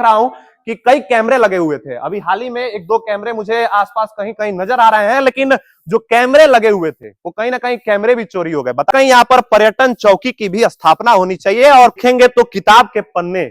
रहा हूं कि कई कैमरे लगे हुए थे। अभी हाल ही में एक दो कैमरे मुझे आसपास कहीं कहीं नजर आ रहे हैं, लेकिन जो कैमरे लगे हुए थे वो कहीं ना कहीं कैमरे भी चोरी हो गए। बता कहीं यहाँ पर पर्यटन चौकी की भी स्थापना होनी चाहिए। और देखेंगे तो किताब के पन्ने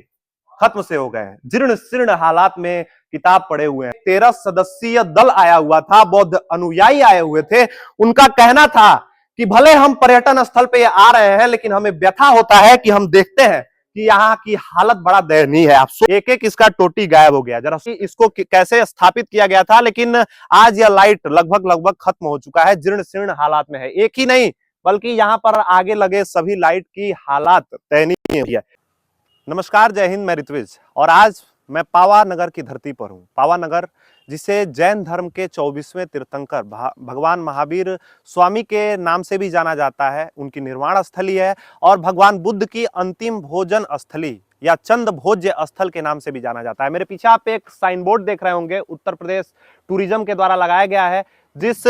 खत्म से हो गए हैं, जीर्ण शीर्ण हालात में किताब पड़े हुए हैं। 13 सदस्यीय दल आया हुआ था, बौद्ध अनुयायी आए हुए थे। उनका कहना था कि भले हम पर्यटन स्थल पे आ रहे हैं, लेकिन हमें व्यथा होता है कि हम देखते हैं कि यहाँ की हालत बड़ा दयनीय है। आप एक एक इसका टोटी गायब हो गया। जरा इसको कैसे स्थापित किया गया था, लेकिन आज यह लाइट लगभग लगभग खत्म हो चुका है, जीर्ण शीर्ण हालात में है। एक ही नहीं बल्कि यहाँ पर आगे लगे सभी लाइट की हालात दयनीय है। नमस्कार, जय हिंद, मैं ऋत्विज और आज मैं पावा नगर की धरती पर हूँ। पावा नगर जिसे जैन धर्म के 24वें तीर्थंकर भगवान महावीर स्वामी के नाम से भी जाना जाता है। उनकी निर्वाण स्थली है और भगवान बुद्ध की अंतिम भोजन स्थली या चंद भोज्य स्थल के नाम से भी जाना जाता है। मेरे पीछे आप एक साइन बोर्ड देख रहे होंगे, उत्तर प्रदेश टूरिज्म के द्वारा लगाया गया है, जिस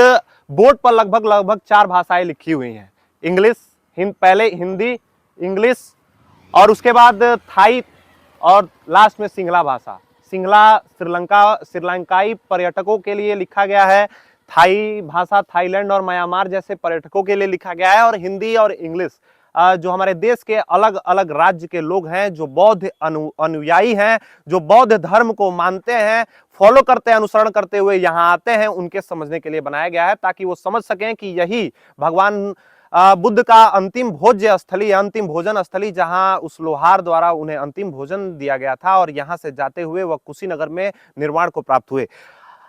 बोर्ड पर लगभग लगभग 4 भाषाएं लिखी हुई हैं। इंग्लिश, पहले हिंदी, इंग्लिश और उसके बाद थाई और लास्ट में सिंगला भाषा। सिंगला श्रीलंकाई पर्यटकों के लिए लिखा गया है, थाई भाषा थाईलैंड और म्यांमार जैसे पर्यटकों के लिए लिखा गया है, और हिंदी और इंग्लिश जो हमारे देश के अलग अलग राज्य के लोग हैं, जो बौद्ध अनुयायी हैं, जो बौद्ध धर्म को मानते हैं, फॉलो करते हैं, अनुसरण करते हुए यहाँ आते हैं, उनके समझने के लिए बनाया गया है, ताकि वो समझ सकें कि यही भगवान बुद्ध का अंतिम भोज्य स्थली, अंतिम भोजन स्थली, जहां उस लोहार द्वारा उन्हें अंतिम भोजन दिया गया था और यहां से जाते हुए वह कुशीनगर में निर्वाण को प्राप्त हुए।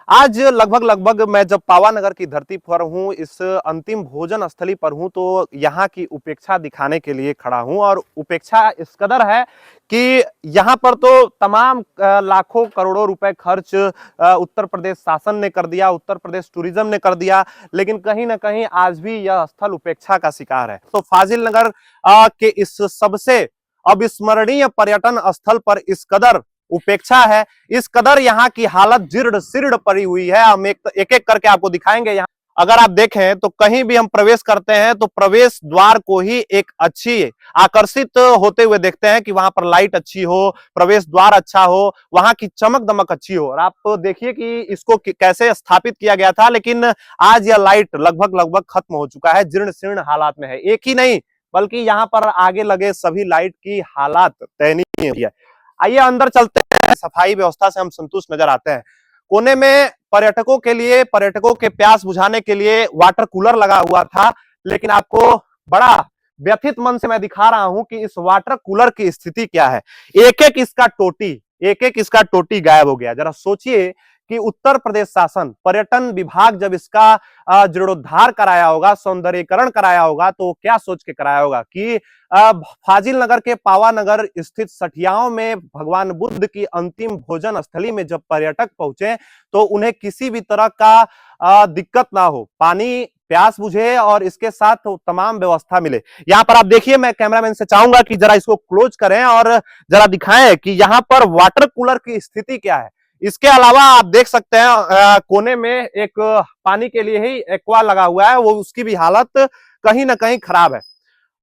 आज लगभग लगभग मैं जब पावा नगर की धरती पर हूँ, इस अंतिम भोजन स्थली पर हूँ, तो यहाँ की उपेक्षा दिखाने के लिए खड़ा हूँ। और उपेक्षा इस कदर है कि यहाँ पर तो तमाम लाखों करोड़ों रुपए खर्च उत्तर प्रदेश शासन ने कर दिया, उत्तर प्रदेश टूरिज्म ने कर दिया, लेकिन कहीं ना कहीं आज भी यह स्थल उपेक्षा का शिकार है। तो फाजिल नगर के इस सबसे अविस्मरणीय पर्यटन स्थल पर इस कदर उपेक्षा है, इस कदर यहाँ की हालत जीर्ण शीर्ण पड़ी हुई है। हम एक एक करके आपको दिखाएंगे। यहाँ अगर आप देखें तो कहीं भी हम प्रवेश करते हैं तो प्रवेश द्वार को ही एक अच्छी आकर्षित होते हुए देखते हैं कि वहां पर लाइट अच्छी हो, प्रवेश द्वार अच्छा हो, वहां की चमक दमक अच्छी हो। और आप देखिए कि इसको कैसे स्थापित किया गया था, लेकिन आज यह लाइट लगभग लगभग खत्म हो चुका है, जीर्ण शीर्ण हालात में है। एक ही नहीं बल्कि यहाँ पर आगे लगे सभी लाइट की हालात दयनीय है। आइए अंदर चलते हैं। सफाई व्यवस्था से हम संतुष्ट नजर आते हैं। कोने में पर्यटकों के लिए, पर्यटकों के प्यास बुझाने के लिए वाटर कूलर लगा हुआ था, लेकिन आपको बड़ा व्यथित मन से मैं दिखा रहा हूं कि इस वाटर कूलर की स्थिति क्या है। एक एक इसका टोटी गायब हो गया। जरा सोचिए कि उत्तर प्रदेश शासन, पर्यटन विभाग जब इसका जीर्णोद्धार कराया होगा, सौंदर्यीकरण कराया होगा, तो क्या सोच के कराया होगा कि फाजिल नगर के पावा नगर स्थित सठियाओं में भगवान बुद्ध की अंतिम भोजन स्थली में जब पर्यटक पहुंचे तो उन्हें किसी भी तरह का दिक्कत ना हो, पानी प्यास बुझे और इसके साथ तमाम व्यवस्था मिले। यहाँ पर आप देखिए, मैं कैमरामैन से चाहूंगा कि जरा इसको क्लोज करें और जरा दिखाएं कि यहाँ पर वाटर कूलर की स्थिति क्या है। इसके अलावा आप देख सकते हैं कोने में एक पानी के लिए ही एक्वा लगा हुआ है, वो उसकी भी हालत कहीं ना कहीं खराब है।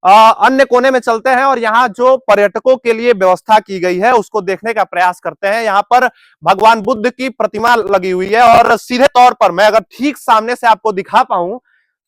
अन्य कोने में चलते हैं और यहाँ जो पर्यटकों के लिए व्यवस्था की गई है उसको देखने का प्रयास करते हैं। यहाँ पर भगवान बुद्ध की प्रतिमा लगी हुई है और सीधे तौर पर मैं अगर ठीक सामने से आपको दिखा पाऊं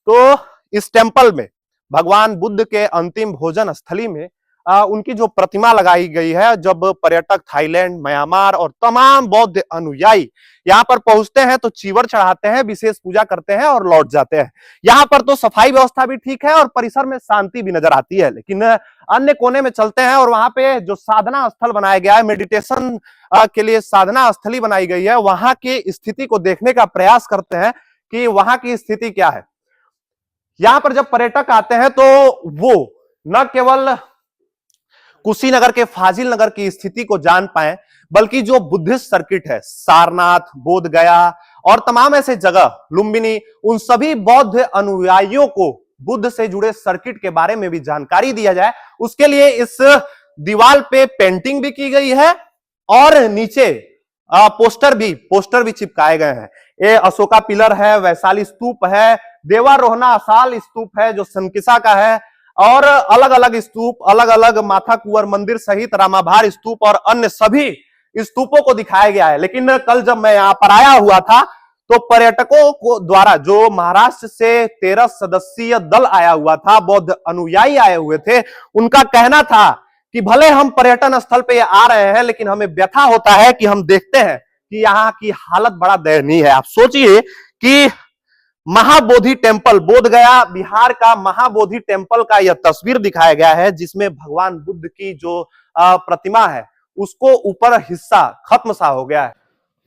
तो इस टेम्पल में भगवान बुद्ध के अंतिम भोजन स्थली में उनकी जो प्रतिमा लगाई गई है, जब पर्यटक थाईलैंड, म्यांमार और तमाम बौद्ध अनुयायी यहाँ पर पहुंचते हैं तो चीवर चढ़ाते हैं, विशेष पूजा करते हैं और लौट जाते हैं। यहाँ पर तो सफाई व्यवस्था भी ठीक है और परिसर में शांति भी नजर आती है। लेकिन अन्य कोने में चलते हैं और वहां पे जो साधना स्थल बनाया गया है, मेडिटेशन के लिए साधना स्थली बनाई गई है, वहां की स्थिति को देखने का प्रयास करते हैं कि वहां की स्थिति क्या है। यहां पर जब पर्यटक आते हैं तो वो न केवल कुशीनगर के फाजिल नगर की स्थिति को जान पाए, बल्कि जो बुद्धिस्ट सर्किट है, सारनाथ, बोध गया और तमाम ऐसे जगह, लुम्बिनी, उन सभी बौद्ध अनुयायियों को बुद्ध से जुड़े सर्किट के बारे में भी जानकारी दिया जाए। उसके लिए इस दीवार पे पेंटिंग भी की गई है और नीचे पोस्टर भी चिपकाए गए हैं। ये अशोका पिलर है, वैशाली स्तूप है, देवारोहना असाल स्तूप है जो सनकिसा का है, और अलग अलग स्तूप, अलग अलग माथा कुंवर मंदिर सहित रामाभार स्तूप और अन्य सभी इस स्तूपों को दिखाया गया है। लेकिन कल जब मैं यहां पर आया हुआ था तो पर्यटकों को द्वारा, जो महाराष्ट्र से 13 सदस्यीय दल आया हुआ था, बौद्ध अनुयायी आए हुए थे, उनका कहना था कि भले हम पर्यटन स्थल पे आ रहे हैं लेकिन हमें व्यथा होता है कि हम देखते हैं कि यहाँ की हालत बड़ा दयनीय है। आप सोचिए कि महाबोधि टेम्पल, बोध गया बिहार का महाबोधि टेम्पल का यह तस्वीर दिखाया गया है जिसमें भगवान बुद्ध की जो प्रतिमा है उसको ऊपर हिस्सा खत्म सा हो गया है।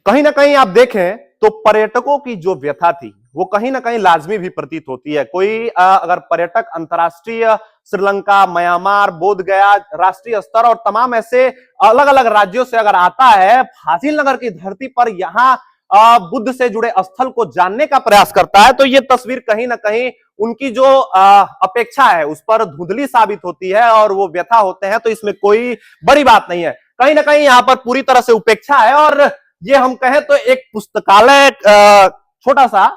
कहीं ना कहीं आप देखें तो पर्यटकों की जो व्यथा थी वो कहीं ना कहीं लाजमी भी प्रतीत होती है। कोई अगर पर्यटक अंतर्राष्ट्रीय श्रीलंका, म्यांमार, बोध गया, राष्ट्रीय स्तर और तमाम ऐसे अलग अलग राज्यों से अगर आता है, फाजिल नगर की धरती पर यहाँ बुद्ध से जुड़े स्थल को जानने का प्रयास करता है, तो ये तस्वीर कहीं ना कहीं उनकी जो अपेक्षा है उस पर धुंधली साबित होती है और वो व्यथा होते हैं। तो इसमें कोई बड़ी बात नहीं है। कहीं ना कहीं यहाँ पर पूरी तरह से उपेक्षा है। और ये हम कहें तो एक पुस्तकालय, छोटा सा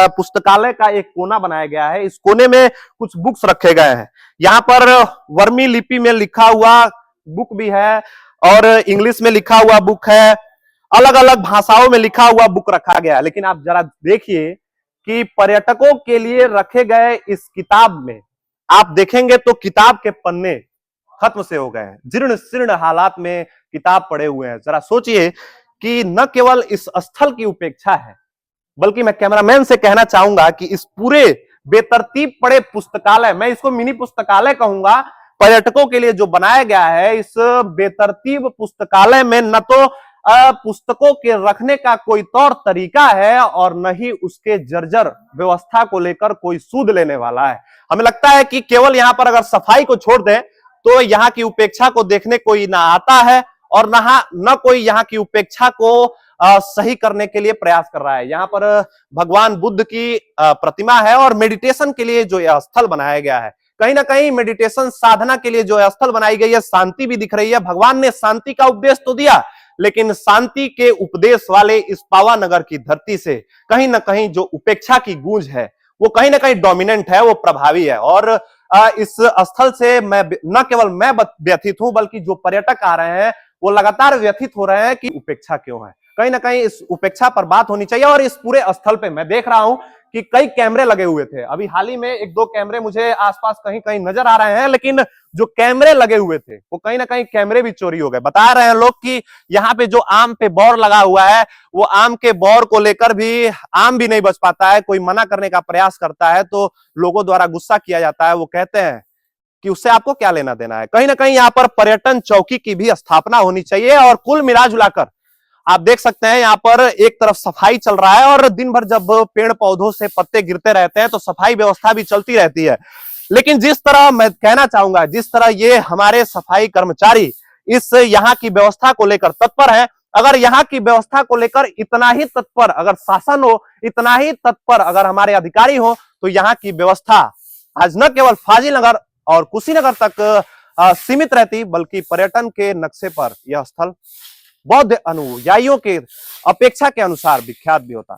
पुस्तकालय का एक कोना बनाया गया है। इस कोने में कुछ बुक्स रखे गए हैं। यहाँ पर वर्मी लिपि में लिखा हुआ बुक भी है और इंग्लिश में लिखा हुआ बुक है, अलग अलग भाषाओं में लिखा हुआ बुक रखा गया है। लेकिन आप जरा देखिए कि पर्यटकों के लिए रखे गए इस किताब में आप देखेंगे तो किताब के पन्ने खत्म से हो गए हैं, जीर्ण शीर्ण हालात में किताब पड़े हुए हैं। जरा सोचिए कि न केवल इस स्थल की उपेक्षा है बल्कि मैं कैमरामैन से कहना चाहूंगा कि इस पूरे बेतरतीब पड़े पुस्तकालय, मैं इसको मिनी पुस्तकालय कहूंगा, पर्यटकों के लिए जो बनाया गया है, इस बेतरतीब पुस्तकालय में न तो पुस्तकों के रखने का कोई तौर तरीका है और न ही उसके जर्जर व्यवस्था को लेकर कोई सूद लेने वाला है। हमें लगता है कि केवल यहां पर अगर सफाई को छोड़ दें तो यहाँ की उपेक्षा को देखने कोई ना आता है और न कोई यहाँ की उपेक्षा को सही करने के लिए प्रयास कर रहा है। यहाँ पर भगवान बुद्ध की प्रतिमा है और मेडिटेशन के लिए जो यह स्थल बनाया गया है, कहीं ना कहीं मेडिटेशन साधना के लिए जो यह स्थल बनाई गई है, शांति भी दिख रही है। भगवान ने शांति का उपदेश तो दिया, लेकिन शांति के उपदेश वाले इस पावा नगर की धरती से कहीं ना कहीं जो उपेक्षा की गूंज है वो कहीं ना कहीं डोमिनेंट है, वो प्रभावी है। और इस स्थल से मैं न केवल मैं व्यथित हूं बल्कि जो पर्यटक आ रहे हैं वो लगातार व्यथित हो रहे हैं कि उपेक्षा क्यों है। कहीं ना कहीं इस उपेक्षा पर बात होनी चाहिए। और इस पूरे स्थल पे मैं देख रहा हूं कि कई कैमरे लगे हुए थे। अभी हाल ही में एक दो कैमरे मुझे आसपास कहीं कहीं नजर आ रहे हैं, लेकिन जो कैमरे लगे हुए थे वो कहीं ना कहीं कैमरे भी चोरी हो गए। बता रहे हैं लोग कि यहाँ पे जो आम पे बौर लगा हुआ है वो आम के बौर को लेकर भी आम भी नहीं बच पाता है। कोई मना करने का प्रयास करता है तो लोगों द्वारा गुस्सा किया जाता है। वो कहते हैं कि उससे आपको क्या लेना देना है। कहीं ना कहीं यहाँ पर पर्यटन चौकी की भी स्थापना होनी चाहिए। और कुल मिला जुलाकर आप देख सकते हैं यहाँ पर एक तरफ सफाई चल रहा है और दिन भर जब पेड़ पौधों से पत्ते गिरते रहते हैं तो सफाई व्यवस्था भी चलती रहती है। लेकिन जिस तरह मैं कहना चाहूंगा, जिस तरह ये हमारे सफाई कर्मचारी इस यहाँ की व्यवस्था को लेकर तत्पर है, अगर यहाँ की व्यवस्था को लेकर इतना ही तत्पर अगर शासन हो, इतना ही तत्पर अगर हमारे अधिकारी हो, तो यहाँ की व्यवस्था आज न केवल फाजिल नगर और कुशीनगर तक सीमित रहती बल्कि पर्यटन के नक्शे पर यह स्थल बौद्ध अनुयायियों के अपेक्षा के अनुसार विख्यात भी होता।